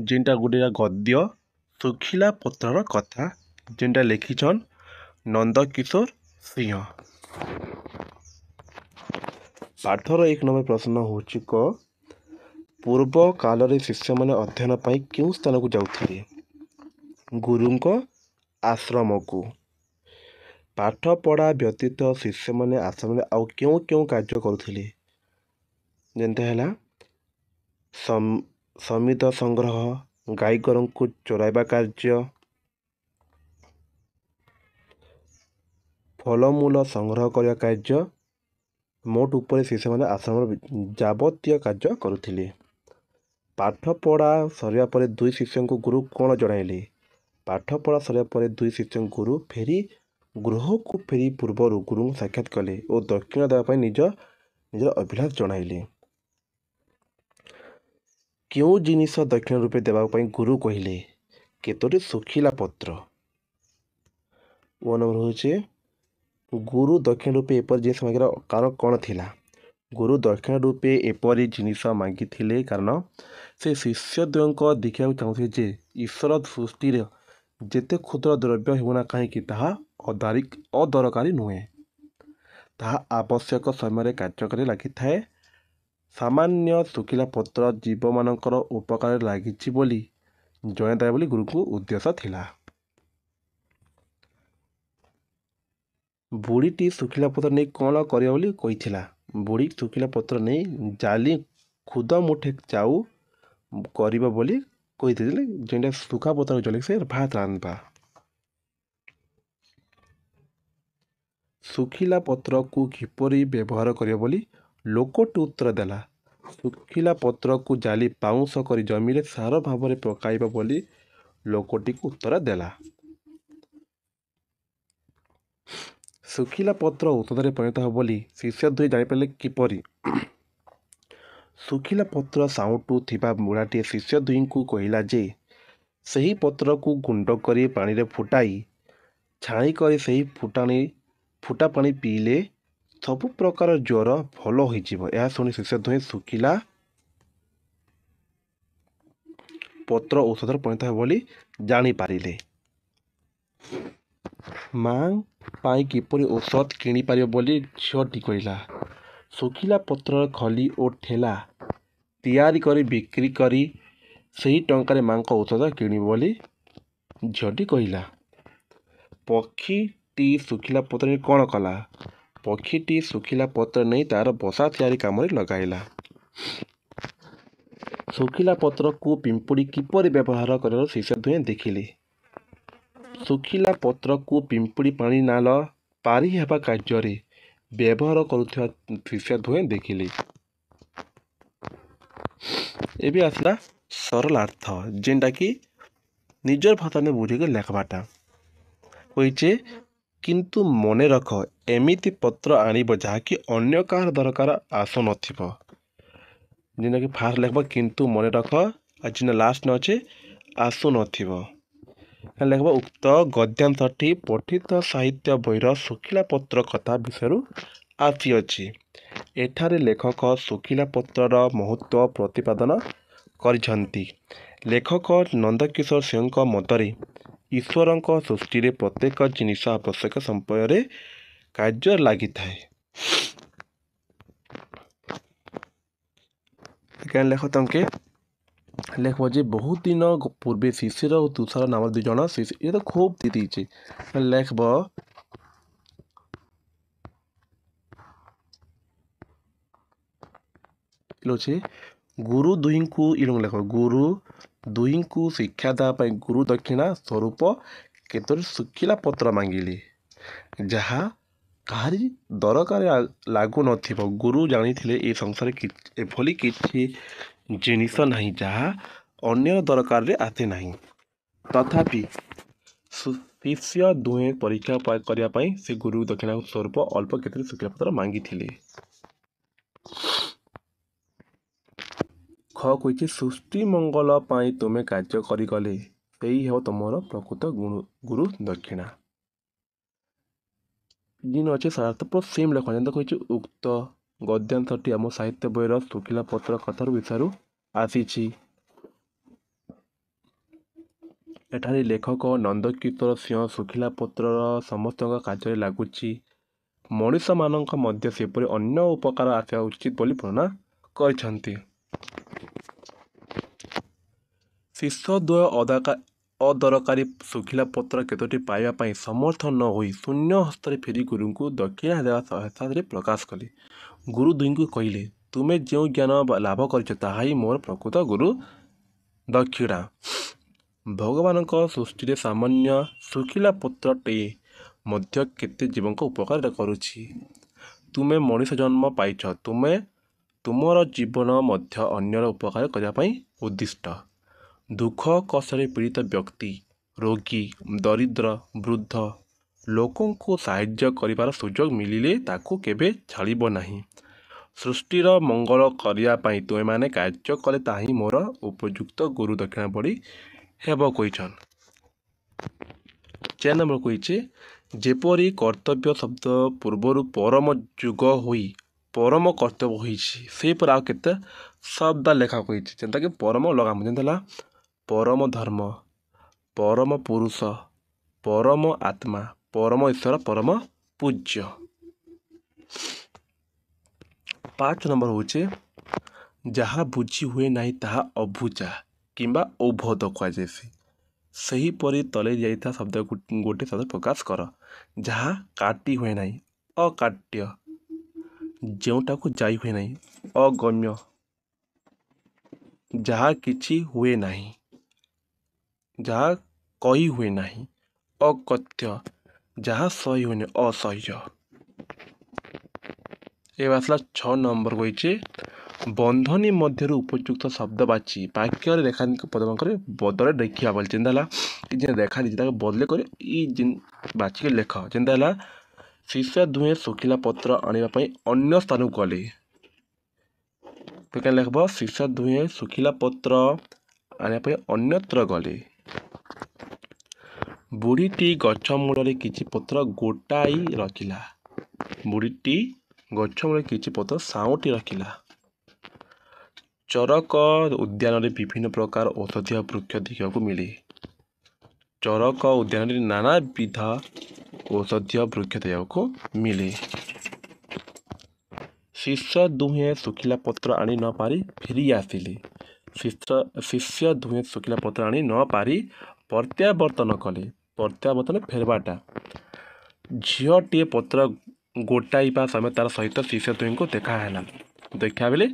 जेनटा गोटे गद्य सुखिला पत्रर कथा जेनटा लिखिछन नंदकिशोर सिंह। पाठर 1 नंबर प्रश्न होची क पूर्व काल रे शिष्य माने अध्ययन पाई क्यों स्थान को जाउथिले? गुरुंको आश्रम को। पाठ पढ़ा व्यतीत शिष्य माने आश्रम रे आउ क्यों क्यों कार्य करुथिले? जेनते हैला समित संग्रह, गाई गोरं को चोराइबा कार्य, फलमूल संग्रह करने कार्य, मोट उपरे शिष्य माने आश्रम जावतीय कार्य करुथिले। पाठ पढ़ा सरिया परे 2 शिष्य को गुरु कौन जणाइले? पाठ पढ़ा सरिया परे 2 शिष्य गुरु फेरी गृह को फेरी पूर्वर गुरु साक्षात कले और दक्षिण देवाई निजर अभिलाष जणाइले। क्यों जिनिस दक्षिण रूपे देवाई गुरु कहले? केतोटी सुखिला पत्र। 1 नंबर होचे गुरु दक्षिण रूपे एपर जिनिस मागिरा कारण कौन थिला? गुरु दक्षिण रूपे एपरी जिनिस मागिथिले कारण से शिष्य द्वयंक देखिया चाहूथे जे ईश्वर सृष्टि जेते क्षुद्र द्रव्य होना कहीं ताहा अदरकारी नुहे, ताहा आवश्यक समय कार्य करे लगी थाए। सामान्य सुखिला पत्र जीव मानकर उपकार लगी बोली जणाइदेवा बोली गुरु को उद्देश्य थिला। बुढ़ीटी सुखिला पत्र नहीं कौन करिया बोली कहिथिला? बुढ़ी सुखिला पत्र नहीं जाली खुद मुठे चाऊ करिबा बोली कहिथिले, जेंटा सुखा पत्र जले से भात रांधबा। सुखिला पत्र को किपरि व्यवहार करिया बोली लोकटी उत्तर देला। सुखिला पत्र को जाली पाउंस करी जमीरे सार भाव में पकाइबा बोली लोकटी को उत्तर देला। सुखिला पत्र औषधरे परिणत हो बोली शिष्य दुई जानिपारे किपरि? सुखिला पत्र साउटू थिबा बुढ़ाटी शिष्य दुई को कहिला जे सही पत्र को गुंड करी पानी रे फुटाई छाणी करी सही फुटा पानी पीले सबु प्रकार ज्वर भल होइजिवो। यह सुनी शिष्य दुई सुखिला पत्र औषधर परिणत हो बोली जानी पारिले। मां पाई किपरि औषध किणी पारिबो बोली झीटी कहिला। सुखिला पत्र खली और ठेला तैयारी करी बिक्री करी सही टंकारे मां को औषध किणी बोली झीटी कहिला। पक्षीटी सुखिला पत्र कौन कला? पक्षीटी सुखिला पत्र नहीं तार बसा तैयारी काम लगाइला। सुखिला पत्र को पिंपुड़ी किपरि व्यवहार कर शिष्य दुहे देखिले। सुखिला पत्र को पिंपुड़ी पानी नाल पारी हेबा कार्य व्यवहार करुथिबा शिष्य दुहे देखिले। एबे आसला सरलार्थ जेनटा कि निजर भाषा में बुझे लेखबाटा होइचे। किंतु मने रख एमिति पत्र आनिब जहाँकि अन्य कार दरकार आसु नथिबो। जेना कि फास्ट लेखब किंतु मने रख आज लास्ट न अच्छे आसु नथिबो। लेखब उक्त गद्यांशटी पठित साहित्य बहिर सुखिला पत्र कथा विषय आसी अछि। एठारे लेखक सुखिला पत्रर महत्व प्रतिपादन करिछंती। लेखक नंदकिशोर सिंह मतरे ईश्वर सृष्टि रे प्रत्येक जिनिस आवश्यक संपय कार्य लगी थाए। लेख तंके लेख जे बहुत दिन पूर्वे शिशिर और तुषार नाम 2 जन शिष्य ये तो खूब दी दीचे लेखब गुरु दुई को लेख गुरु दुई को शिक्षा देवा गुरु दक्षिणा स्वरूप केतोटी सुखिला पत्र मांगिले जहा कहारी दरकार लागू नथिबो। गुरु जानिथिले ए संसार एभली किछि जिनिस नहीं जहा अन्य दरकार रे आते नहीं। तथापि शिष्य दुहे परीक्षा करिया पई से गुरु दक्षिणा स्वरूप अल्प केतोटी सुखिला पत्र मांगिथिले। ख कहिछि सृष्टि मंगल पाई तुमे कार्य करि गले सेही हो तुमर प्रकृत गुरु दक्षिणा। जिन अच्छे सार्थक सेम लेख कही उक्त गद्यांशटी आम साहित्य बहिर सुखिला पत्र कथार विषय आसी। ଏଠାରେ ଲେଖକ ନନ୍ଦକିଶୋର ସିଂହ ଶୁଖିଲା ପତ୍ରର ସମସ୍ତଙ୍କ କାର୍ଯ୍ୟରେ ଲାଗୁଛି। ମଣିଷମାନଙ୍କ ମଧ୍ୟ ସେପରି ଅନ୍ୟ ଉପକାର ଆସିବା ଉଚିତ ବୋଲି ବର୍ଣ୍ଣନା କରିଛନ୍ତି। ଶିଷ୍ୟଦ୍ୱୟ ଅଦରକାରୀ ଶୁଖିଲା ପତ୍ର କେତୋଟି ପାଇବା ପାଇଁ ସମର୍ଥ ନ ହୋଇ ଶୂନ୍ୟ ହସ୍ତରେ ଫେରି ଗୁରୁଙ୍କୁ ଦକ୍ଷିଣା ଦେବା ସହାୟତାରେ ପ୍ରକାଶ କଲେ। ଗୁରୁ ଦୁହିଁଙ୍କୁ କହିଲେ, ତୁମେ ଯେଉଁ ଜ୍ଞାନ ଲାଭ କରିଛ ତାହା ହିଁ ମୋର ପ୍ରକୃତ ଗୁରୁ ଦକ୍ଷିଣା। ଭଗବାନଙ୍କ ସୃଷ୍ଟିରେ ସାମାନ୍ୟ ଶୁଖିଲା ପତ୍ରଟିଏ ମଧ୍ୟ କେତେ ଜୀବଙ୍କ ଉପକାର କରୁଛି। ତୁମେ ମଣିଷ ଜନ୍ମ ପାଇଛ, ତୁମର ଜୀବନ ମଧ୍ୟ ଅନ୍ୟର ଉପକାର କରିବା ପାଇଁ ଉଦ୍ଦିଷ୍ଟ। ଦୁଃଖ କଷ୍ଟରେ ପୀଡ଼ିତ ବ୍ୟକ୍ତି, ରୋଗୀ, ଦରିଦ୍ର, ବୃଦ୍ଧ ଲୋକଙ୍କୁ ସାହାଯ୍ୟ କରିବାର ସୁଯୋଗ ମିଳିଲେ ତାକୁ କେବେ ଛାଡ଼ିବ ନାହିଁ। ସୃଷ୍ଟିର ମଙ୍ଗଳ କରିବା ପାଇଁ ତୁମେମାନେ କାର୍ଯ୍ୟ କଲେ ତାହା ହିଁ ମୋର ଉପଯୁକ୍ତ ଗୁରୁ ଦକ୍ଷିଣା ଭଳି ହେବ କହିଛନ୍। 4 ନମ୍ବର କହିଛି, ଯେପରି କର୍ତ୍ତବ୍ୟ ଶବ୍ଦ ପୂର୍ବରୁ ପରମ ଯୁଗ ହୋଇ ପରମ କର୍ତ୍ତବ୍ୟ ହୋଇଛି, ସେହିପରି ଆଉ କେତେ ଶବ୍ଦ ଲେଖା କହିଛି, ଯେନ୍ତାକି ପରମ ଲଗାମ, ଯେନ୍ତା ହେଲା ପରମ ଧର୍ମ, ପରମ ପୁରୁଷ, ପରମ ଆତ୍ମା, ପରମ ଈଶ୍ୱର, ପରମ ପୂଜ୍ୟ। 5 ନମ୍ବର ହେଉଛି, ଯାହା ବୁଝି ହୁଏ ନାହିଁ ତାହା ଅବୁଝା କିମ୍ବା ଔଭଦ କୁହାଯାଏ। ସେହିପରି ତଳେ ଯାଇଥିବା ଶବ୍ଦ ଗୋଟିଏ ଶବ୍ଦ ପ୍ରକାଶ କର। ଯାହା କାଟି ହୁଏ ନାହିଁ, ଅକାଟ୍ୟ। ଯେଉଁଟାକୁ ଯାଇ ହୁଏ ନାହିଁ, ଅଗମ୍ୟ। ଯାହା କିଛି ହୁଏ ନାହିଁ, ଯାହା କହି ହୁଏ ନାହିଁ, ଅକଥ୍ୟ। ଯାହା ସହି ହୁଏନି, ଅସହ୍ୟ। ଏବେ ଆସିଲା 6 ନମ୍ବର କହିଛି, ବନ୍ଧନୀ ମଧ୍ୟରୁ ଉପଯୁକ୍ତ ଶବ୍ଦ ବାଛି ବାକ୍ୟରେ ରେଖାଙ୍କ ପଦମାନଙ୍କରେ ବଦଳରେ ଲେଖିବା ବୋଲି। ଯେନ୍ତା ହେଲା ଯେନ୍ ରେଖା ଦେଇଛି ତାକୁ ବଦଲେ କରି ବାଛିକି ଲେଖ। ଯେନ୍ତା ହେଲା ଶିଷ୍ୟ ଦୁହେଁ ଶୁଖିଲା ପତ୍ର ଆଣିବା ପାଇଁ ଅନ୍ୟ ସ୍ଥାନକୁ ଗଲେ। କେନ୍ ଲେଖବ, ଶିଷ୍ୟ ଦୁହେଁ ଶୁଖିଲା ପତ୍ର ଆଣିବା ପାଇଁ ଅନ୍ୟତ୍ର ଗଲେ। ବୁଢ଼ୀଟି ଗଛ ମୂଳରେ କିଛି ପତ୍ର ଗୋଟାଇ ରଖିଲା। ବୁଢ଼ୀଟି ଗଛ ମୂଳରେ କିଛି ପତ୍ର ସାଉଁଟି ରଖିଲା। ଚରକ ଉଦ୍ୟାନରେ ବିଭିନ୍ନ ପ୍ରକାର ଔଷଧୀୟ ବୃକ୍ଷ ଦେଖିବାକୁ ମିଳେ। ଚରକ ଉଦ୍ୟାନରେ ନାନାବିଧ ଔଷଧୀୟ ବୃକ୍ଷ ଦେଖିବାକୁ ମିଳେ। ଶିଷ୍ୟ ଦୁହେଁ ଶୁଖିଲା ପତ୍ର ଆଣି ନ ପାରି ଫେରି ଆସିଲେ। ଶିଷ୍ୟ ଦୁହେଁ ଶୁଖିଲା ପତ୍ର ଆଣି ନ ପାରି ପ୍ରତ୍ୟାବର୍ତ୍ତନ କଲେ। ପ୍ରତ୍ୟାବର୍ତ୍ତନ ଫେରବାଟା। ଝିଅଟିଏ ପତ୍ର ଗୋଟାଇବା ସମୟ ତାର ସହିତ ଶିଷ୍ୟ ଦୁହିଁଙ୍କୁ ଦେଖା ହେଲା। ଦେଖା ବେଳେ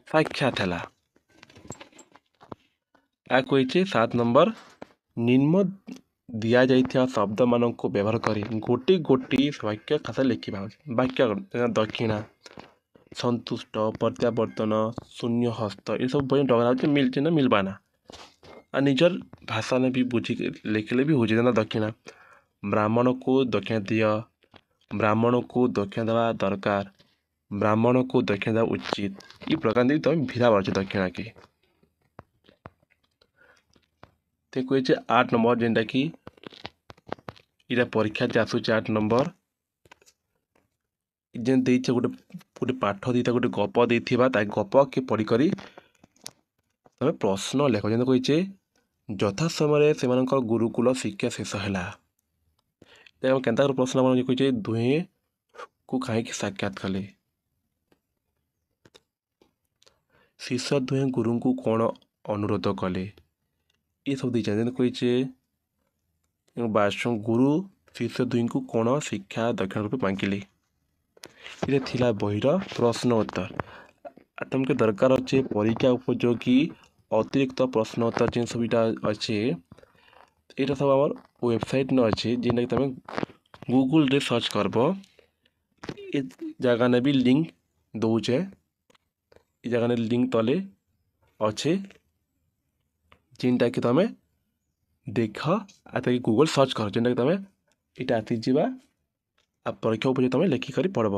ସାକ୍ଷାତ ହେଲା। କହିଛି 7 ନମ୍ବର, ନିମ୍ନ ଦିଆଯାଇଥିବା ଶବ୍ଦମାନଙ୍କୁ ବ୍ୟବହାର କରି ଗୋଟି ଗୋଟି ବାକ୍ୟ ଖାତାରେ ଲେଖିବା। ବାକ୍ୟ ଦକ୍ଷିଣା, ସନ୍ତୁଷ୍ଟ, ପ୍ରତ୍ୟାବର୍ତ୍ତନ, ଶୂନ୍ୟ ହସ୍ତ, ଏସବୁ ବହି ଡଗରା ହେଉଛି ମିଲଛି ନା ମିଲବା ନା। ଆଉ ନିଜର ଭାଷାରେ ବି ବୁଝିକି ଲେଖିଲେ ବି ହେଉଛି। ଯେନ୍ତା ଦକ୍ଷିଣା, ବ୍ରାହ୍ମଣକୁ ଦକ୍ଷିଣା ଦିଅ, ବ୍ରାହ୍ମଣକୁ ଦକ୍ଷିଣା ଦେବା ଦରକାର, ବ୍ରାହ୍ମଣକୁ ଦକ୍ଷିଣା ଦେବା ଉଚିତ। ଏ ପ୍ରକାର ଦେଇକି ତୁମେ ଭିରାବାର ଅଛି ଦକ୍ଷିଣାକେ। ते कहছে 8 नंबर जेनटाकि इटा परीक्षा जे आसूचे 8 नंबर जेन देइछे गोटे पाठ देता गोटे गप देथिबा ता गप के पढ़ी करी तमे प्रश्न लेख। जेन कहছে यथा समय सेमानकर गुरुकुल शिक्षा शेष हैला। ते केनता प्रश्न मन कहছে दुहे को काहे साक्षात कले। शिष्य दुहे गुरु को कौन अनुरोध कले, ये सब दीजिए। जेन कहছে गुरु शिष्य दुई को कौन शिक्षा दक्षिण रूपे मांगिले। ये थिला बहिर प्रश्न उत्तर। तुमके दरकार अच्छे परीक्षा उपयोगी अतिरिक्त प्रश्न उत्तर जिन सब अच्छे यहाँ सब आम वेबसाइट न अच्छे जेनटा तुम गूगल रे सर्च करब। ये जगह ने भी लिंक दौचे। ये जगह ने लिंक तले अच्छे जेनटा कि तुम देख आते गूगल सर्च कर जेनटा कि तुम इटा आती जीवा आ परीक्षा उपयोगी तुम लिखिक पढ़ब।